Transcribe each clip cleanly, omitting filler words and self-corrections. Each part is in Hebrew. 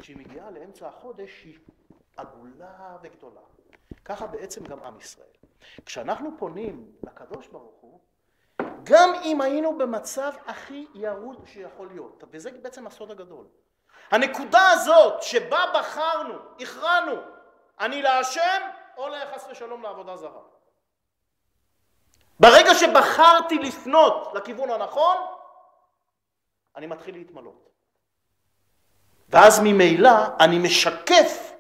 כשהיא מגיעה לאמצע החודש היא עגולה וגדולה. ככה בעצם גם עם ישראל. כשאנחנו פונים לקדוש ברוך הוא, גם אם היינו במצב הכי ירוד שיכול להיות, וזה בעצם הסוד הגדול. הנקודה הזאת שבה בחרנו, הכרענו, אני להשם או לחס ושלום לעבודה זרה. ברגע שבחרתי לפנות לכיוון הנכון, אני מתחיל להתמלות. ואז ממילא אני משקף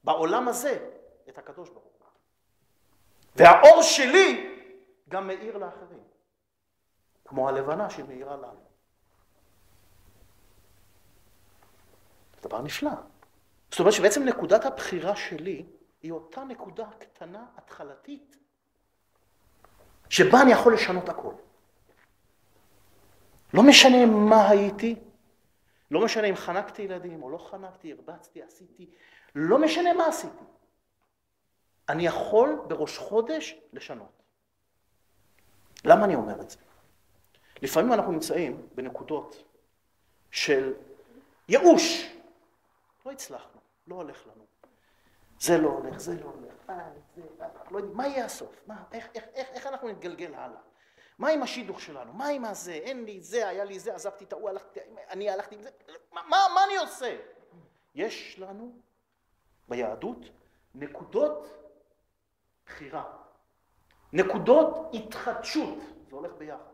בעולם הזה את הקדוש ברוך הוא. והאור שלי גם מאיר לאחרים. כמו הלבנה שמאירה לנו. זה דבר נפלא. זאת אומרת שבעצם נקודת הבחירה שלי היא אותה נקודה קטנה, התחלתית, שבה אני יכול לשנות הכל. לא משנה מה הייתי, לא משנה אם חנקתי ילדים או לא חנקתי, הרבצתי, עשיתי, לא משנה מה עשיתי. אני יכול בראש חודש לשנות. למה אני אומר את זה? לפעמים אנחנו נמצאים בנקודות של ייאוש. לא הצלחנו, לא הולך לנו. זה לא הולך, זה לא הולך. לא יודע, מה יהיה הסוף? איך אנחנו נתגלגל הלאה? מה עם השידוך שלנו? מה עם הזה? אין לי זה, היה לי זה, עזבתי את ההוא, אני הלכתי עם זה. מה אני עושה? יש לנו ביהדות נקודות בחירה. נקודות התחדשות. זה הולך ביחד.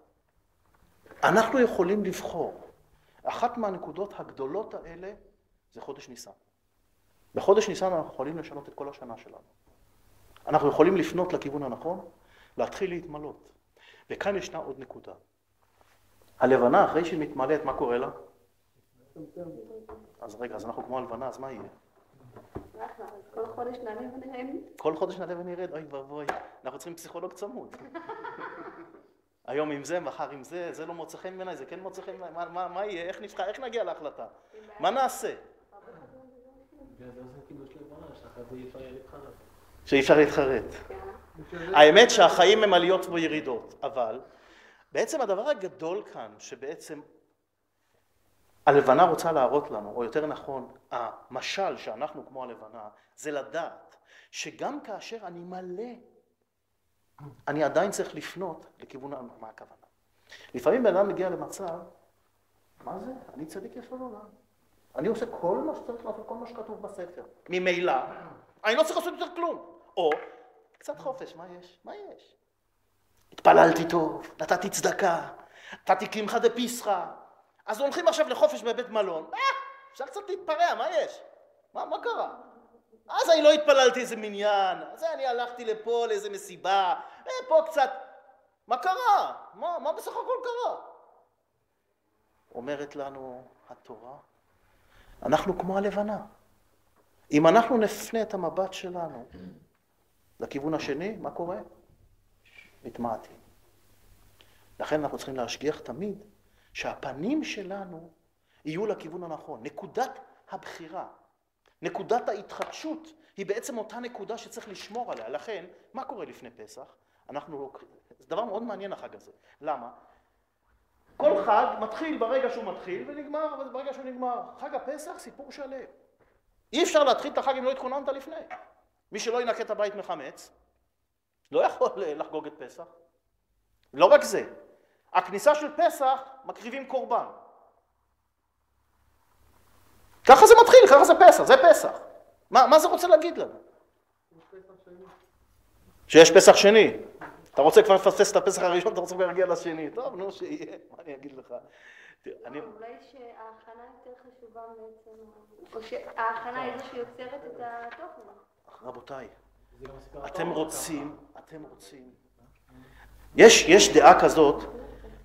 אנחנו יכולים לבחור. אחת מהנקודות הגדולות האלה זה חודש ניסן. בחודש ניסן אנחנו יכולים לשנות את כל השנה שלנו. אנחנו יכולים לפנות לכיוון הנכון, להתחיל להתמלות. וכאן ישנה עוד נקודה. הלבנה, אחרי שהיא מתמלאת, מה קורה לה? אז רגע, אז אנחנו כמו הלבנה, אז מה יהיה? כל חודש נעלה ונרד. כל חודש נעלה ונרד, אוי ואבוי. אנחנו צריכים פסיכולוג צמוד. היום עם זה, מחר עם זה, זה לא מוצא חן בעיניי, זה כן מוצא חן בעיניי, מה יהיה? איך נבחר? איך נגיע להחלטה? מה נעשה? שאי אפשר להתחרט. האמת שהחיים הם עליות וירידות, אבל בעצם הדבר הגדול כאן, שבעצם הלבנה רוצה להראות לנו, או יותר נכון, המשל שאנחנו כמו הלבנה, זה לדעת שגם כאשר אני מלא, אני עדיין צריך לפנות לכיוון מה הכוונה. לפעמים בן אדם מגיע למצב, מה זה? אני צדיק ישר עולם. אני עושה כל מה שצריך לעשות, כל מה שכתוב בספר. ממילא, אני לא צריך לעשות יותר כלום. או, קצת חופש, מה יש? מה יש? התפללתי טוב, נתתי צדקה, נתתי קמחא דפסחא. אז הולכים עכשיו לחופש בבית מלון. אפשר קצת להתפרע, מה יש? מה קרה? אז אני לא התפללתי איזה מניין, אז אני הלכתי לפה לאיזה מסיבה, פה קצת. מה קרה? מה בסך הכל קרה? אומרת לנו התורה, אנחנו כמו הלבנה. אם אנחנו נפנה את המבט שלנו לכיוון השני, מה קורה? מתמעטים. לכן אנחנו צריכים להשגיח תמיד שהפנים שלנו יהיו לכיוון הנכון. נקודת הבחירה, נקודת ההתחדשות היא בעצם אותה נקודה שצריך לשמור עליה. לכן, מה קורה לפני פסח? זה דבר מאוד מעניין החג הזה. למה? כל חג מתחיל ברגע שהוא מתחיל ונגמר ברגע שהוא נגמר. חג הפסח סיפור שלם. אי אפשר להתחיל את החג אם לא התכוננת לפני. מי שלא ינקה את הבית מחמץ, לא יכול לחגוג את פסח. לא רק זה. הכניסה של פסח מקריבים קורבן. ככה זה מתחיל, ככה זה פסח, זה פסח. מה זה רוצה להגיד לנו? שיש פסח שני. אתה רוצה כבר לפספס את הפסח הראשון, אתה רוצה כבר להגיע לשני. טוב, נו, שיהיה, מה אני אגיד לך? אולי שההכנה יותר חשובה בעצם, או שההכנה היא זו שיוצרת את התוכן. רבותיי, אתם רוצים, יש דעה כזאת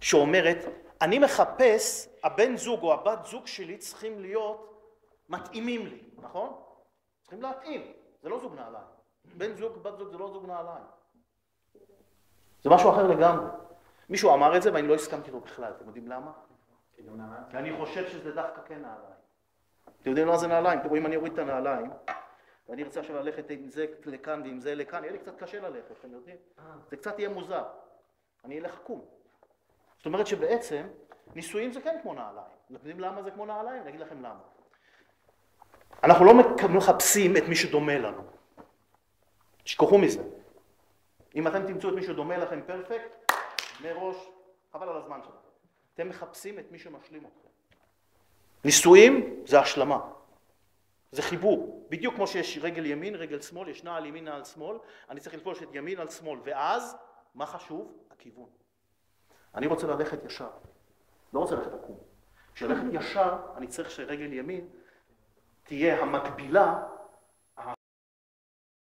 שאומרת, אני מחפש, הבן זוג או הבת זוג שלי צריכים להיות מתאימים לי, נכון? צריכים להתאים, זה לא זוג נעליים. בן זוג, בת זוג זה לא זוג נעליים. זה משהו אחר לגמרי. מישהו אמר את זה ואני לא הסכמתי לו בכלל, אתם יודעים למה? כי אני חושב שזה דווקא כן נעליים. אתם יודעים למה זה נעליים? תראו, אם אני אוריד את הנעליים, ואני רוצה עכשיו ללכת עם זה לכאן ועם זה לכאן, יהיה לי קצת קשה ללכת, אתם יודעים? זה קצת יהיה מוזר. אני אלך עקום. זאת אומרת שבעצם, נישואים זה כן כמו נעליים. אתם יודעים למה זה כמו נעליים? אני אגיד לכם למה. אנחנו לא מחפשים את מי שדומה לנו. תשכחו מזה. אם אתם תמצאו את מי שדומה לכם פרפקט, מראש, חבל על הזמן שלכם. אתם מחפשים את מי שמשלים אתכם. נישואים זה השלמה. זה חיבור. בדיוק כמו שיש רגל ימין, רגל שמאל, יש נעל ימין, נעל שמאל, אני צריך לפגוש את ימין על שמאל, ואז, מה חשוב? הכיוון. אני רוצה ללכת ישר. לא רוצה ללכת עקום. כשללכת ישר, אני צריך שרגל ימין תהיה המקבילה